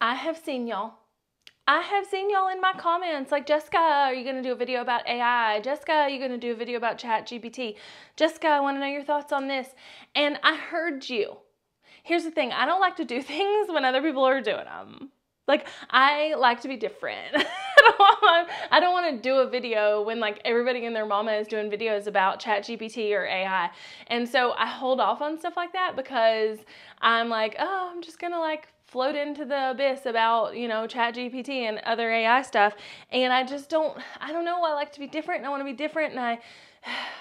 I have seen y'all. I have seen y'all in my comments like, Jessica, are you going to do a video about AI? Jessica, are you going to do a video about ChatGPT? Jessica, I want to know your thoughts on this. And I heard you. Here's the thing. I don't like to do things when other people are doing them. Like, I like to be different. I don't want to do a video when like everybody and their mama is doing videos about ChatGPT or AI. And so I hold off on stuff like that because I'm like, oh, I'm just going to like float into the abyss about, you know, ChatGPT and other AI stuff. And I don't know. I like to be different and I want to be different and I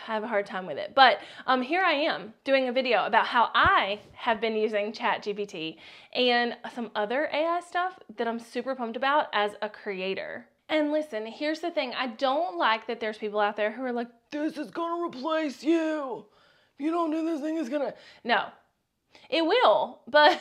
have a hard time with it. But here I am doing a video about how I have been using ChatGPT and some other AI stuff that I'm super pumped about as a creator. And listen, here's the thing. I don't like that there's people out there who are like, this is gonna replace you. If you don't do this thing, it's gonna... No. It will, but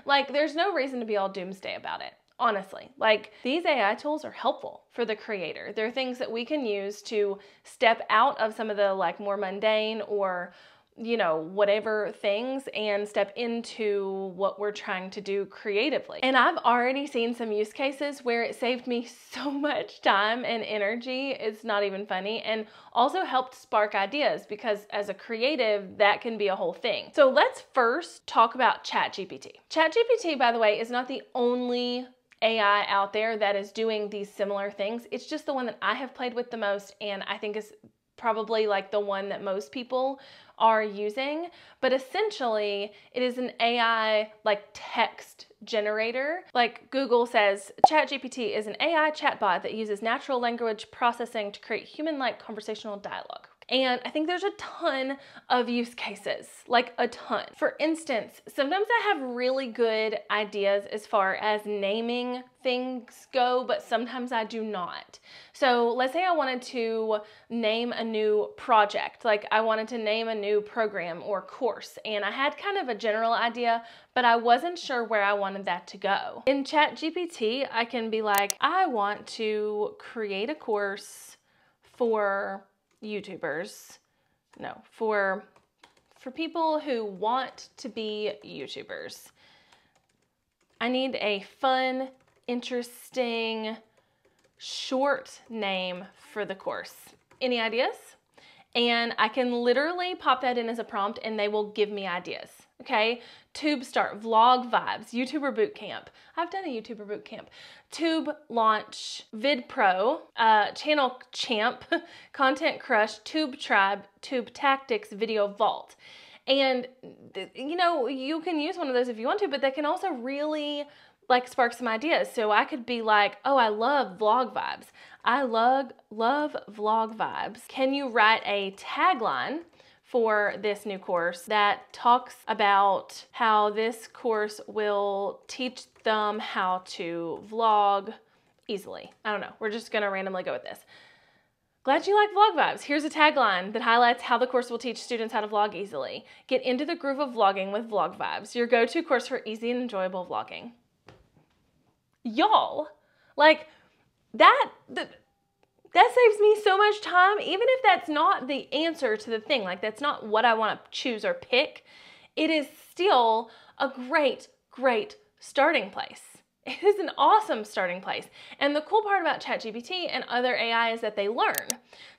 like there's no reason to be all doomsday about it, honestly. Like these AI tools are helpful for the creator. They're things that we can use to step out of some of the like more mundane or, you know, whatever things and step into what we're trying to do creatively. And I've already seen some use cases where it saved me so much time and energy. It's not even funny. And also helped spark ideas because as a creative, that can be a whole thing. So let's first talk about ChatGPT. ChatGPT, by the way, is not the only AI out there that is doing these similar things. It's just the one that I have played with the most and I think is probably like the one that most people are using, but essentially it is an AI like text generator. Like Google says, ChatGPT is an AI chatbot that uses natural language processing to create human-like conversational dialogue. And I think there's a ton of use cases, like a ton. For instance, sometimes I have really good ideas as far as naming things go, but sometimes I do not. So let's say I wanted to name a new project, like I wanted to name a new program or course, and I had kind of a general idea, but I wasn't sure where I wanted that to go. In ChatGPT, I can be like, I want to create a course for YouTubers, no, for people who want to be YouTubers. I need a fun, interesting, short name for the course. Any ideas? And I can literally pop that in as a prompt and they will give me ideas. Okay, Tube Start, Vlog Vibes, YouTuber Bootcamp. I've done a YouTuber Bootcamp. Tube Launch, VidPro, Channel Champ, Content Crush, Tube Tribe, Tube Tactics, Video Vault. And, you know, you can use one of those if you want to, but they can also really like spark some ideas. So I could be like, oh, I love vlog vibes. I love vlog vibes. Can you write a tagline for this new course that talks about how this course will teach them how to vlog easily? I don't know. We're just going to randomly go with this. Glad you like vlog vibes. Here's a tagline that highlights how the course will teach students how to vlog easily. Get into the groove of vlogging with Vlog Vibes, your go-to course for easy and enjoyable vlogging. Y'all, like that saves me so much time, even if that's not the answer to the thing, like that's not what I want to choose or pick. It is still a great, great starting place. It is an awesome starting place. And the cool part about ChatGPT and other AI is that they learn.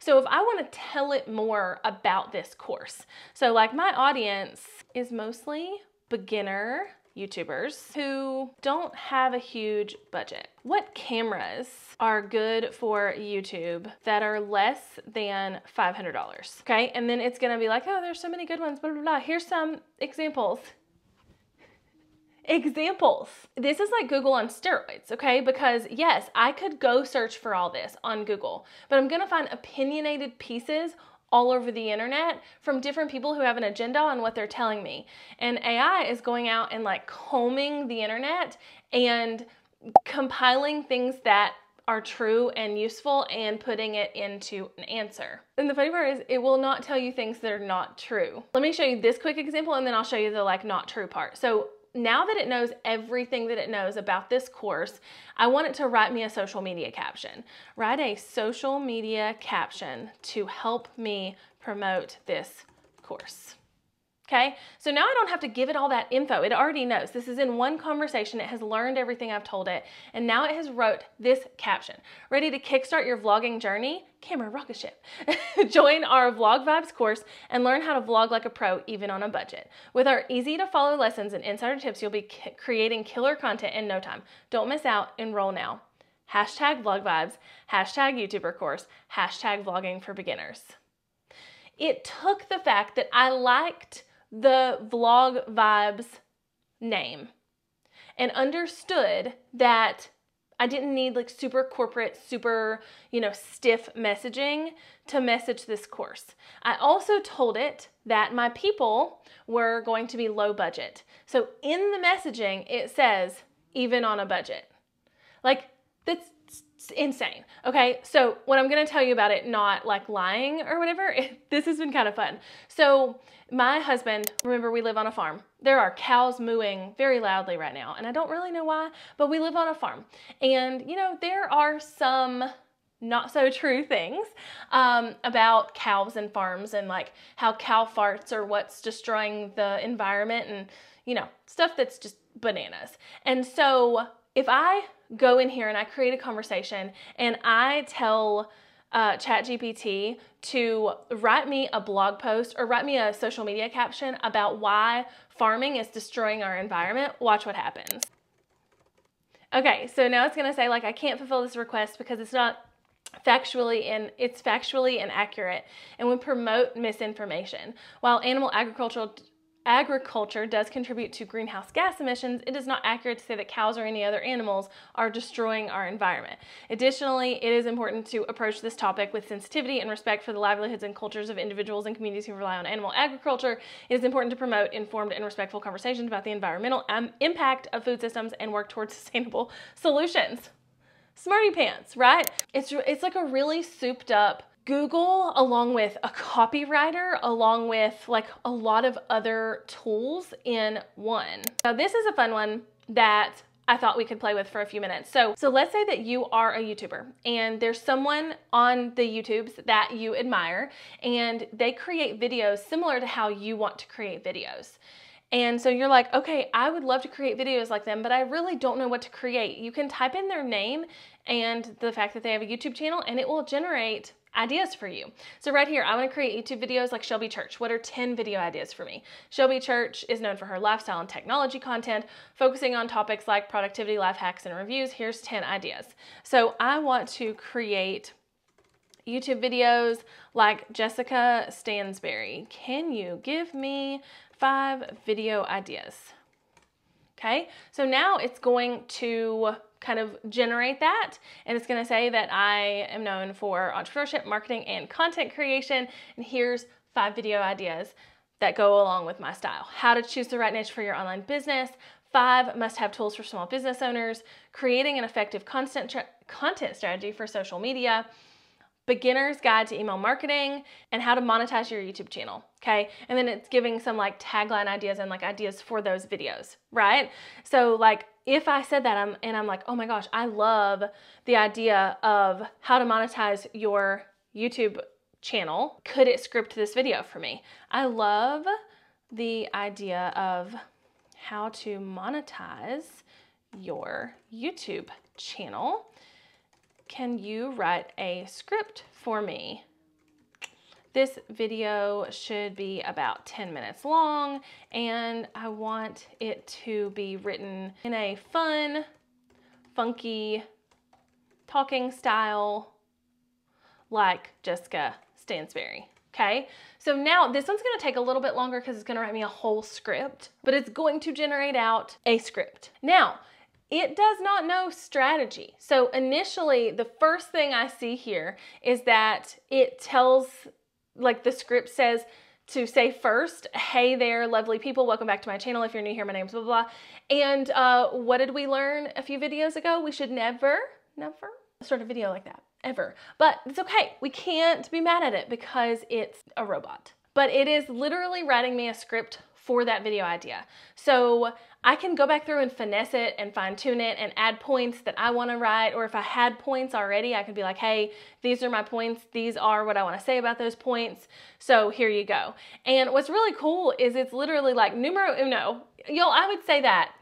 So if I want to tell it more about this course, so like my audience is mostly beginner YouTubers who don't have a huge budget. What cameras are good for YouTube that are less than $500? Okay, and then it's gonna be like, oh, there's so many good ones, blah, blah, blah. Here's some examples. This is like Google on steroids, okay? Because yes, I could go search for all this on Google, but I'm gonna find opinionated pieces all over the internet from different people who have an agenda on what they're telling me. And AI is going out and like combing the internet and compiling things that are true and useful and putting it into an answer. And the funny part is it will not tell you things that are not true. Let me show you this quick example and then I'll show you the like not true part. So now that it knows everything that it knows about this course, I want it to write me a social media caption. Write a social media caption to help me promote this course. Okay, so now I don't have to give it all that info. It already knows. This is in one conversation. It has learned everything I've told it. And now it has wrote this caption. Ready to kickstart your vlogging journey? Camera rocket ship. Join our Vlog Vibes course and learn how to vlog like a pro, even on a budget. With our easy to follow lessons and insider tips, you'll be creating killer content in no time. Don't miss out. Enroll now. Hashtag Vlog Vibes, hashtag YouTuber course, hashtag vlogging for beginners. It took the fact that I liked the Vlog Vibes name and understood that I didn't need like super corporate, super, stiff messaging to message this course. I also told it that my people were going to be low budget. So in the messaging, it says, even on a budget. Like, that's insane. Okay, so what I'm going to tell you about it, not like lying or whatever, this has been kind of fun. So my husband, remember we live on a farm. There are cows mooing very loudly right now, and I don't really know why, but we live on a farm. And, there are some not so true things about cows and farms and like how cow farts are what's destroying the environment and, stuff that's just bananas. And so if I go in here and I create a conversation and I tell ChatGPT to write me a blog post or write me a social media caption about why farming is destroying our environment, watch what happens. Okay, so now it's gonna say like, I can't fulfill this request because it's factually inaccurate and would promote misinformation. While animal agriculture does contribute to greenhouse gas emissions, it is not accurate to say that cows or any other animals are destroying our environment. Additionally, it is important to approach this topic with sensitivity and respect for the livelihoods and cultures of individuals and communities who rely on animal agriculture. It is important to promote informed and respectful conversations about the environmental impact of food systems and work towards sustainable solutions. Smarty pants, right? It's like a really souped up Google along with a copywriter, along with like a lot of other tools in one. Now this is a fun one that I thought we could play with for a few minutes. So let's say that you are a YouTuber and there's someone on the YouTubes that you admire and they create videos similar to how you want to create videos. And so you're like, okay, I would love to create videos like them, but I really don't know what to create. You can type in their name and the fact that they have a YouTube channel and it will generate ideas for you. So right here, I want to create YouTube videos like Shelby Church. What are 10 video ideas for me? Shelby Church is known for her lifestyle and technology content, focusing on topics like productivity, life hacks, and reviews. Here's 10 ideas. So I want to create YouTube videos like Jessica Stansberry. Can you give me 5 video ideas? Okay, so now it's going to kind of generate that, and it's going to say that I am known for entrepreneurship, marketing, and content creation, and here's 5 video ideas that go along with my style. How to choose the right niche for your online business, 5 must-have tools for small business owners, creating an effective content strategy for social media, beginner's guide to email marketing, and how to monetize your YouTube channel, okay? And then it's giving some like tagline ideas and like ideas for those videos, right? So like if I said that I'm like, oh my gosh, I love the idea of how to monetize your YouTube channel. Could it script this video for me? I love the idea of how to monetize your YouTube channel. Can you write a script for me? This video should be about 10 minutes long, and I want it to be written in a fun, funky, talking style like Jessica Stansberry. Okay, so now this one's gonna take a little bit longer because it's gonna write me a whole script, but it's going to generate out a script. Now, it does not know strategy. So initially, the first thing I see here is that it tells, like the script says to say first, hey there, lovely people, welcome back to my channel. If you're new here, my name's blah, blah, blah. And what did we learn a few videos ago? We should never start a video like that, ever. But it's okay, we can't be mad at it because it's a robot. But it is literally writing me a script for that video idea. So I can go back through and finesse it and fine tune it and add points that I want to write. Or if I had points already, I could be like, hey, these are my points. These are what I want to say about those points. So here you go. And what's really cool is it's literally like numero uno. I would say that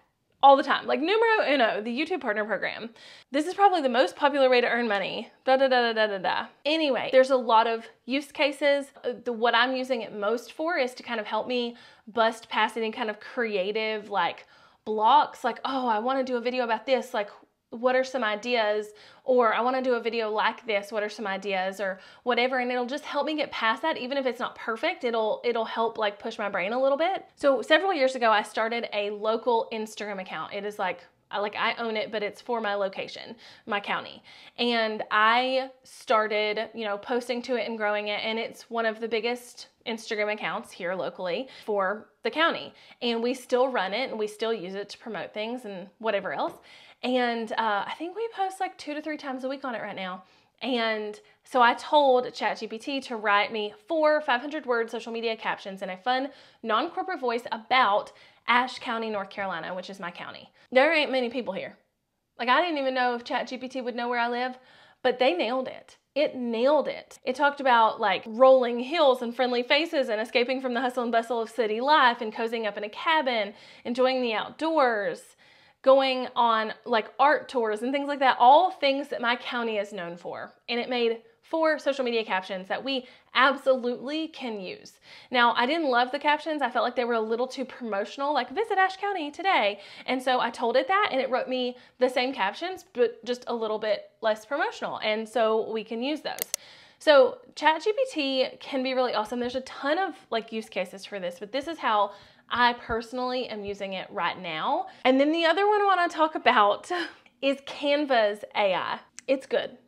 all the time. Like numero uno, the YouTube Partner Program. This is probably the most popular way to earn money. Anyway, there's a lot of use cases. What I'm using it most for is to kind of help me bust past any kind of creative like blocks. Like, oh, I want to do a video about this. Like, what are some ideas? Or I want to do a video like this. What are some ideas or whatever? And it'll just help me get past that. Even if it's not perfect, it'll help like push my brain a little bit. So several years ago, I started a local Instagram account. It is like I own it, but it's for my location, my county. And I started, posting to it and growing it. And it's one of the biggest Instagram accounts here locally for the county. And we still run it and we still use it to promote things and whatever else. And I think we post like 2 to 3 times a week on it right now. And so I told ChatGPT to write me 4 500-word social media captions in a fun, non-corporate voice about Ashe County, North Carolina, which is my county. There ain't many people here. Like, I didn't even know if ChatGPT would know where I live, but they nailed it. It nailed it. It talked about like rolling hills and friendly faces and escaping from the hustle and bustle of city life and cozying up in a cabin, enjoying the outdoors, going on like art tours and things like that, all things that my county is known for. And it made 4 social media captions that we absolutely can use. Now, I didn't love the captions. I felt like they were a little too promotional, like visit Ashe County today. And so I told it that and it wrote me the same captions, but just a little bit less promotional. And so we can use those. So ChatGPT can be really awesome. There's a ton of like use cases for this, but this is how I personally am using it right now. And then the other one I want to talk about is Canva's AI. It's good.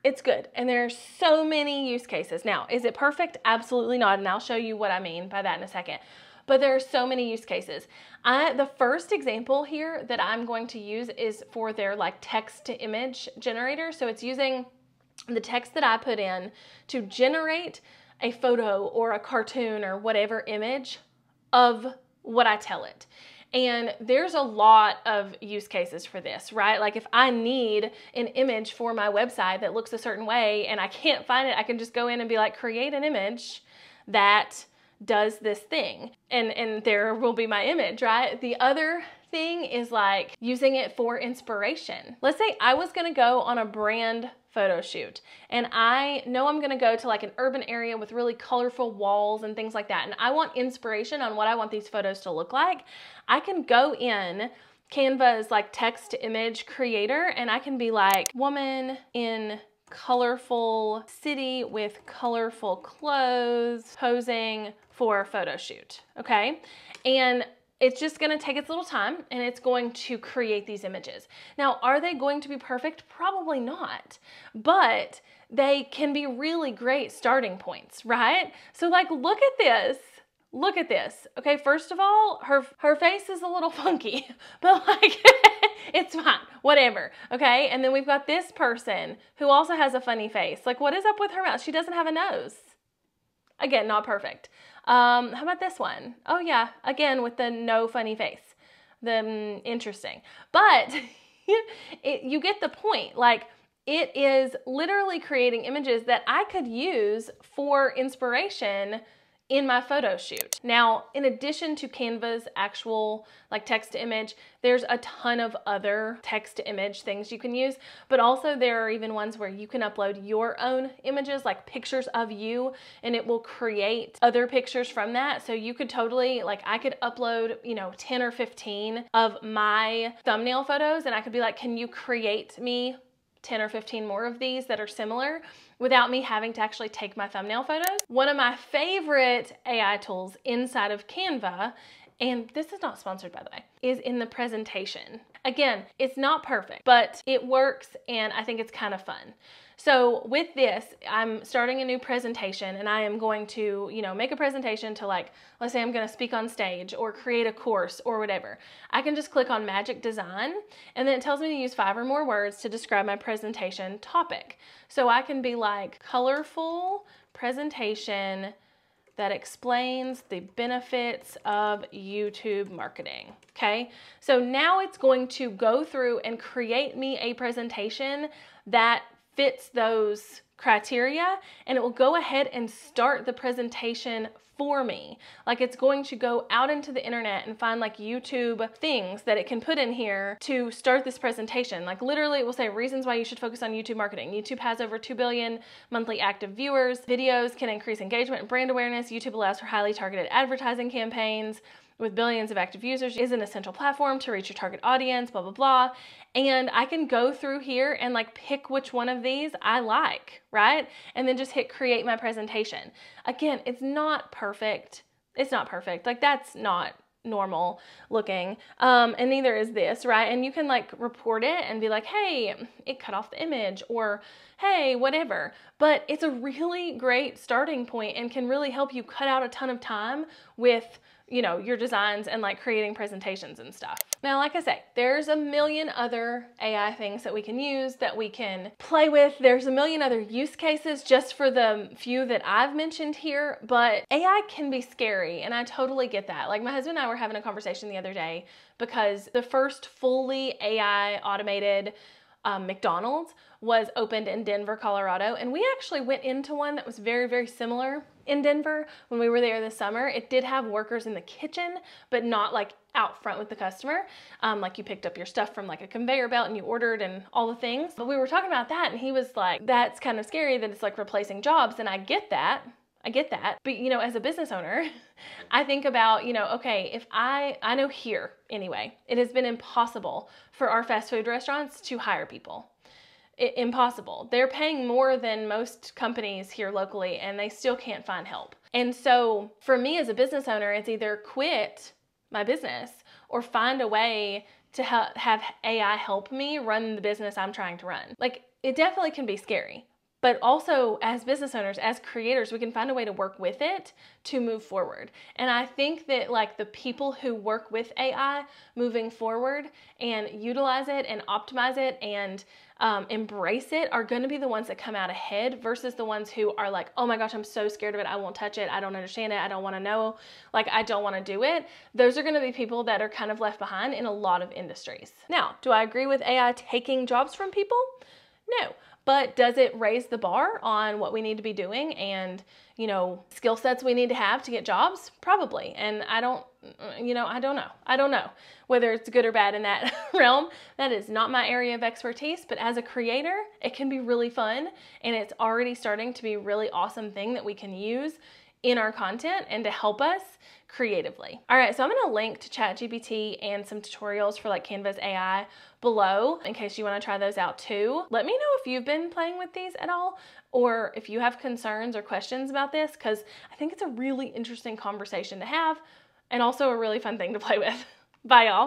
It's good. And there are so many use cases. Now, is it perfect? Absolutely not. And I'll show you what I mean by that in a second. But there are so many use cases. The first example here that I'm going to use is for their like text to image generator. So it's using the text that I put in to generate a photo or a cartoon or whatever image of what I tell it. And there's a lot of use cases for this, right? Like if I need an image for my website that looks a certain way and I can't find it, I can just go in and be like, create an image that does this thing. And there will be my image, right? The other thing is like using it for inspiration. Let's say I was gonna go on a brand photo shoot and I know I'm gonna go to like an urban area with really colorful walls and things like that, and I want inspiration on what I want these photos to look like. I can go in Canva's like text to image creator and I can be like, woman in colorful city with colorful clothes posing for a photo shoot, okay? And it's just gonna take its little time and it's going to create these images. Now, are they going to be perfect? Probably not, but they can be really great starting points, right? So like, look at this. Look at this. Okay, first of all, her face is a little funky, but like, it's fine, whatever, okay? And then we've got this person who also has a funny face. Like, what is up with her mouth? She doesn't have a nose. Again, not perfect. How about this one? Oh yeah, again, with the no funny face. Interesting. But you get the point. Like, it is literally creating images that I could use for inspiration in my photo shoot. Now, in addition to Canva's actual like text to image, there's a ton of other text to image things you can use, but also there are even ones where you can upload your own images, like pictures of you, and it will create other pictures from that. So you could totally, like I could upload, 10 or 15 of my thumbnail photos and I could be like, can you create me 10 or 15 more of these that are similar without me having to actually take my thumbnail photos. One of my favorite AI tools inside of Canva, and this is not sponsored by the way, is in the presentation. Again, it's not perfect, but it works and I think it's kind of fun. So with this, I'm starting a new presentation and I am going to, make a presentation to like, let's say I'm going to speak on stage or create a course or whatever. I can just click on Magic Design and then it tells me to use 5 or more words to describe my presentation topic. So I can be like colorful presentation that explains the benefits of YouTube marketing. Okay, so now it's going to go through and create me a presentation that fits those criteria, and it will go ahead and start the presentation for me. Like, it's going to go out into the internet and find like YouTube things that it can put in here to start this presentation. Like, literally it will say reasons why you should focus on YouTube marketing. YouTube has over 2 billion monthly active viewers. Videos can increase engagement and brand awareness. YouTube allows for highly targeted advertising campaigns with billions of active users, is an essential platform to reach your target audience, blah, blah, blah. And I can go through here and like pick which one of these I like, right? And then just hit create my presentation. Again, it's not perfect. It's not perfect. Like, that's not normal looking. And neither is this, right? And you can like report it and be like, hey, it cut off the image, or hey, whatever. But it's a really great starting point and can really help you cut out a ton of time with, you know, your designs and like creating presentations and stuff. Now, like I say, there's a million other AI things that we can use, that we can play with. There's a million other use cases just for the few that I've mentioned here, but AI can be scary, and I totally get that. Like, my husband and I were having a conversation the other day because the first fully AI automated McDonald's was opened in Denver, Colorado, and we actually went into one that was very, very similar in Denver when we were there this summer. It did have workers in the kitchen, but not like out front with the customer. Like, you picked up your stuff from like a conveyor belt and you ordered and all the things. But we were talking about that, and he was like, that's kind of scary that it's like replacing jobs. And I get that. But, you know, as a business owner, I think about, you know, okay, if I know here anyway, it has been impossible for our fast food restaurants to hire people. Impossible. They're paying more than most companies here locally, and they still can't find help. And so for me as a business owner, it's either quit my business or find a way to have AI help me run the business I'm trying to run. Like, it definitely can be scary. But also, as business owners, as creators, we can find a way to work with it to move forward. And I think that like the people who work with AI moving forward and utilize it and optimize it and embrace it are going to be the ones that come out ahead, versus the ones who are like, oh my gosh, I'm so scared of it. I won't touch it. I don't understand it. I don't want to know. Like, I don't want to do it. Those are going to be people that are kind of left behind in a lot of industries. Now, do I agree with AI taking jobs from people? No. But does it raise the bar on what we need to be doing and, you know, skill sets we need to have to get jobs? Probably. And I don't know whether it's good or bad in that realm. That is not my area of expertise. But as a creator, it can be really fun, and it's already starting to be a really awesome thing that we can use in our content and to help us creatively. All right, so I'm gonna link to ChatGPT and some tutorials for like Canva's AI below in case you wanna try those out too. Let me know if you've been playing with these at all, or if you have concerns or questions about this, because I think it's a really interesting conversation to have and also a really fun thing to play with. Bye, y'all.